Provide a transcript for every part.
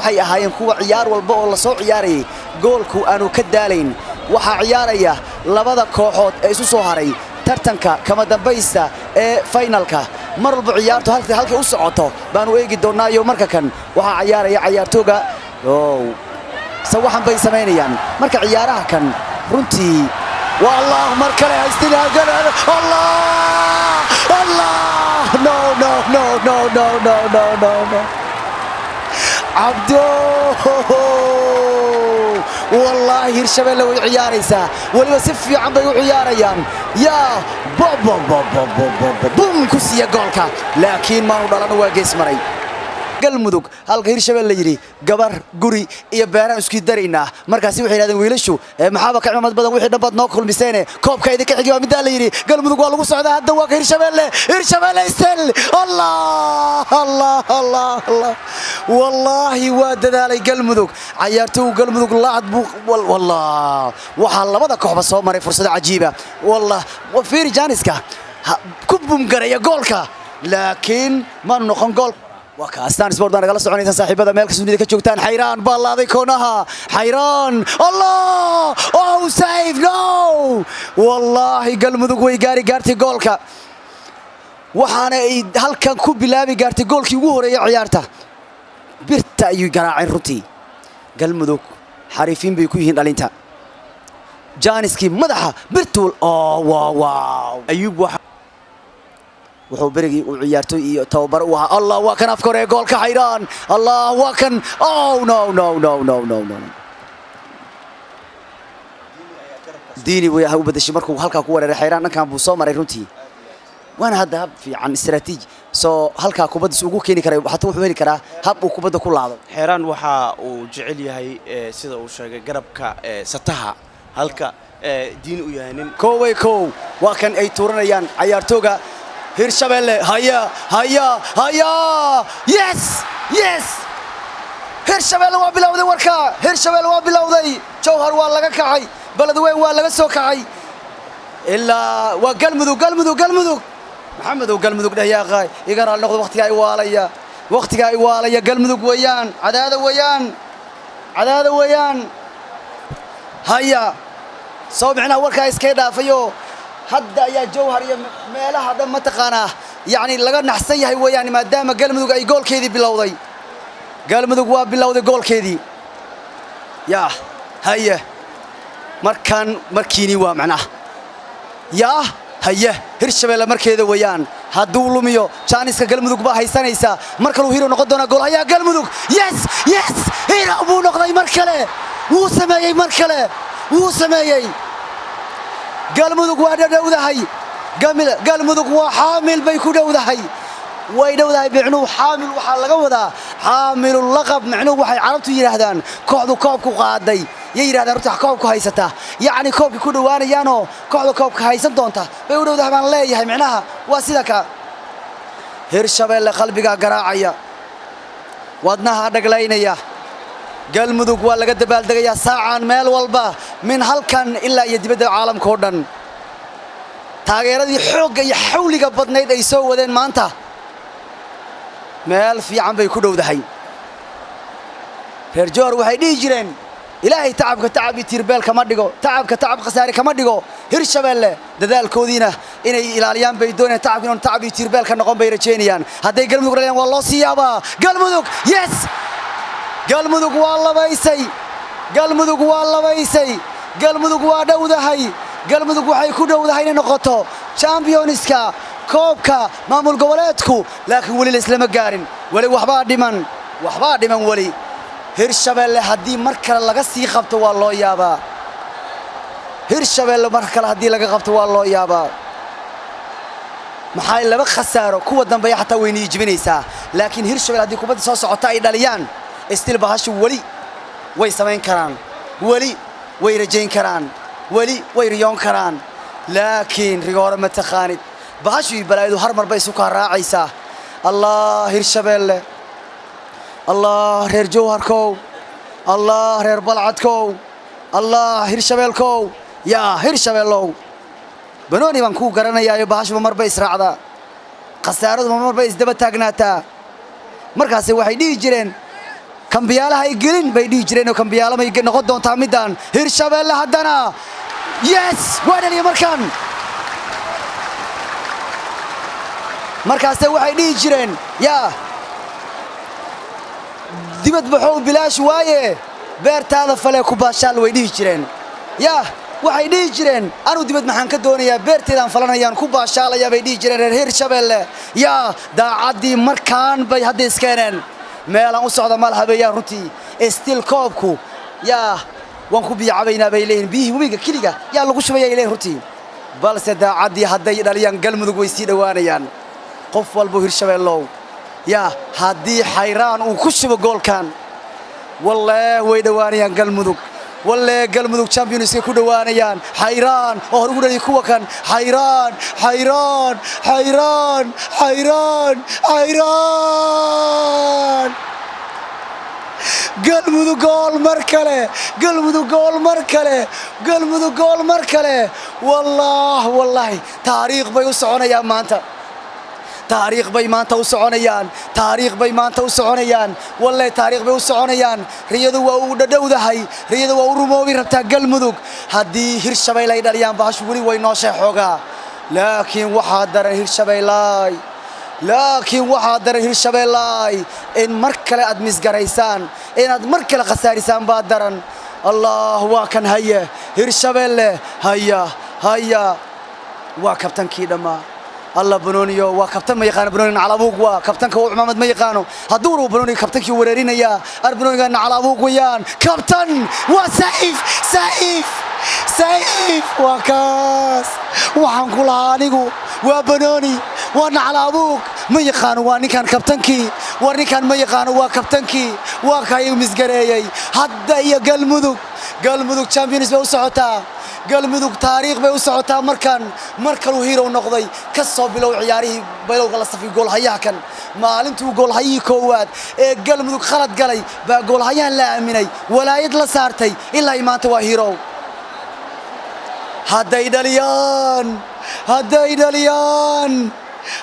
waxay ahaayeen kuwa ciyaar walba oo la soo ciyaarayay goolku aanu ka daalayn waxa ciyaaraya labada kooxood ee isu soo haray tartanka kama dambaysta ee finalka mar walba ciyaartu halkay u socoto baanu eegi doonaayo marka kan waxa ciyaaraya ciyaartooga sawaxan bay sameynayaan marka ciyaaraha kan runtii والله مركله استلها الله الله no no no no no no no no no عبدو والله هيرشبيله وعياريسا ولو سفي عم بيو عياريان يا بوب بوب بوب بوب بوم كسيه جولكا لكن ما ودلنا واجس مري galmudug halka hirshabelle yiri gabar guri iyo beeraan isku darayna markaas waxay yiraahdeen wiilashu maxaaba ka cimad badan wixii dhanbad noo kulmiseen koobka idinka xigay mid la yiri galmudug waa lagu socdaa hadda waa hirshabelle isel allah allah allah allah wallahi waa dadaalay galmudug ciyaartoy galmudug laacad wallah waxa labada kooxba soo maray fursad cajiiba wallah wa fiiri janiska kubum garaya goolka laakiin ma noqon gool وكاستان سبورت أنا جالس عني صاحب هذا ملك سنيد كشوكتان حيران بالله ذي كونها حيران الله أوه سيف نو والله قلمذوق ويجاري قارتي جولك وحنا هل كان كوب بلابي قارتي جولك يوهر يا عيارته برتا يجرع الروتي قلمذوق حريفين بيكوين علينتا جانسكي مدحه برتول واو واو أيوب wuxuu berigi u ciyaartay iyo tababar u ahaa Allah waa kan afkore goolka xayraan Allah waa kan oh no no no no no no diini way u badashay markuu halka ku wareeray xayraan dhankan buu soo maray runtii waana hadda hab fiican istiraatiiji soo halka kubadda ugu keeni karay waxa uu heli karaa hab uu kubadda ku laado xayraan waxa uu jecel yahay sida uu sheegay garabka sataha halka diini u yahay nin kooway koow waa kan ay tuuranayaan ciyaartooga هيرشبيله هيا هيا هيا يس يس هيرشبيله وبلاودي وركا هيرشبيله وبلاودي جوهر waa laga kacay baladweyn waa laga soo kacay ilaa waa galmudug maxamed oo galmudug dhayaaqay igana noqdo waqtiga ay waalaya galmudug weeyaan cadaada weeyaan haya soo bixina warka iska dhaafayo hadda ayaa jawhar iyo meelaha dhan ma taqaana yaani laga naxsan yahay weeyaan maadaama galmudug ay goolkeedii bilowday galmudug waa bilowday goolkeedii yaa haye markiini waa macnaha yaa haye hirshabelle markeeda weeyaan hadduu lumiyo jaaniska galmudug baa haysanaysa mar kale uu hiro noqon doona gool hayaa galmudug yes yes hiro buu noqday mar kale wuu sameeyay galmudug waa dhawdahay galmudug waa xaamil bay ku dhawdahay way dhawdahay bicnuu xaamil waxa laga wadaa xaamilul laqab macnuu waxay carabtu yiraahdaan kooxdu koobku qaaday yiraahdaan ruux koobku haysata yaani koobku ku dhawaanayaano kooxdu koobka haysan doonta bay u dhawdahay baan leeyahay macnaha waa sida ka hirshabelle qalbiga garaacaya wadnaha dhaglaynaya galmudug waa laga dabaaldegaya saacan meel walba min halkan ilaa iyo dibadda caalamka oo dhan taageeradii xoogga iyo xawliga badnayd ay soo wadeen maanta meel fiican bay ku dhawdahay reer joor waxay dhigi jireen ilaahay tacab tirbeel kama dhigo tacab khasaare kama dhigo hirshabelle dadaalkoodiina inay ilaaliyaan bay doonayaan tacab tirbeel ka noqon bay rajeynayaan hadday galmudug raayaan waa loo siyaabaa galmudug yes galmudug waa dhawdahay galmudug waxay ku dhawdahay inay noqoto championska koobka maamul goboleedku laakiin wali islama gaarin wali waxba dhiman wali hirshabelle hadii mar kale laga sii qabto waa loo yaabaa hirshabelle mar kale hadii laga qabto waa loo yaabaa maxay laba khasaaro kuwa dambe xataa weynii jibinaysa laakiin hirshabelle hadii kubadda soo socota ay dhaliyaan استيل بهاش ولي ويسمين كران ولي ويرجين كران ولي ويريون كران لكن رجال متخانت بهاش يبلايدو هرمر بيسوكا راعيسا الله هيرشبelle الله هير جوهركو الله هير بلعتكو الله هيرشبelleكو يا هيرشبelleو بنوني بانكو garanaya بهاش مر بيس raacda qasaaradu mar bays daba taagnaataa markaas waxay dhigi jireen kambiyaalaha ay gelin bay dhihi jireen oo kambiyaalo may noqon doontaa midaan Hirshabelle haddana yes waa dhaliya markaas waxay dhihi jireen yaa dibad baxow bilaash waaye beertaada fale ku baashaal way dhihi jireen yaa waxay dhihi jireen anu dibad maxaan ka doonayaa beerteedaan falanayaan ku baashaalaya bay dhihi jireen reer Hirshabelle yaa daacadii markaan bay hadda iskeeneen meelaan u socda mal habeeyaan runtii still koobku yaa waan ku biyacabaynaa bay leeyihiin biyihii webiga keliga yaa lagu shubayay leeyihiin runtii balse daacadii hadday dhaliyaan galmudug way sii dhawaanayaan qof walba Hirshabelle yaa haddii xayraan uu ku shubo goolkan wallahi way dhawaanayaan galmudug والله قلمدوك champions ku dhawaanayaan xayraan oo hor ugu dhaliy kuwa kan xayraan قلمدوك gool mar kale والله taariikh bay u soconayaan maanta taariikh bay maanta u soconayaan wallahi taariikh bay u soconayaan riyadu waa u dhadhowdahay riyadu waa u rumoobi rabtaa galmudug haddii Hirshabelle ay dhaliyaan baash wali way noo sheexogaa laakiin waxaa daran Hirshabelle in mar kale aad misgaraysaan inaad mar kale khasaarisaan baa daran allah waa kan haya Hirshabelle haya waa kabtankii dhamaa الله بنونيو وكابتن ما يقانو بنوني على أبوك وكابتن كو محمد ما يقانو هدورو بنوني كابتن كي وريرين يا أربنوني كان على أبوك ويان كابتن سيف وكاس وحنقولها نيجو وبنوني وانا على أبوك ما يقانو واني كان كابتن كي واني كان ما يقانو وكابتن كي وكاي مسجريي هدا يا قلمدوك champions بوسعتها galmudug taariikh bay u socotaa markan uu hero noqday ka soo bilow ciyaarihii bilowga la safay gool hayakan maalintuu gool hayii koowaad ee galmudug khalad galay baa gool hayaan la aaminay walaayad la saartay ilaa maanta waa hero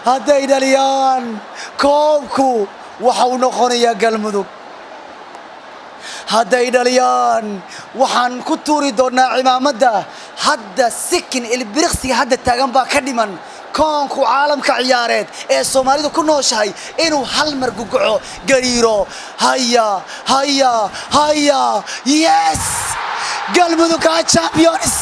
hadday dhaliyaan koobku waxa uu noqonayaa galmudug hadday dhaliyaan waxaan ku tuuri doonaa cimaamada hadda sikin ilbiriqsiga hadda taagan baa ka dhiman koonku caalamka ciyaareed ee Soomaalidu ku nooshahay inuu hal mar guguco gariiro haya yes galmudug champions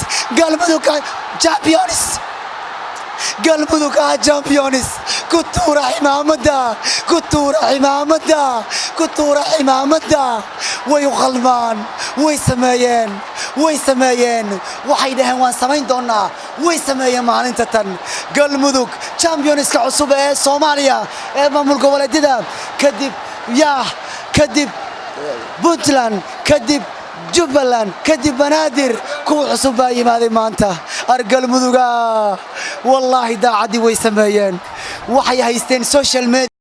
كتورة حمامدا ويغلمان ويسمايين وحيدهن وان سمين دونا ويسمايين مالنتتن قلمدوك champions كعصوبة سوماليا مملك ولديدا كدب بنتلان كدب جبلان كدب بنادر كو عصوبة يمادي مانتا أرقل مدوغا والله دا عدي ويسمايين وحي هايستين سوشيال ميديا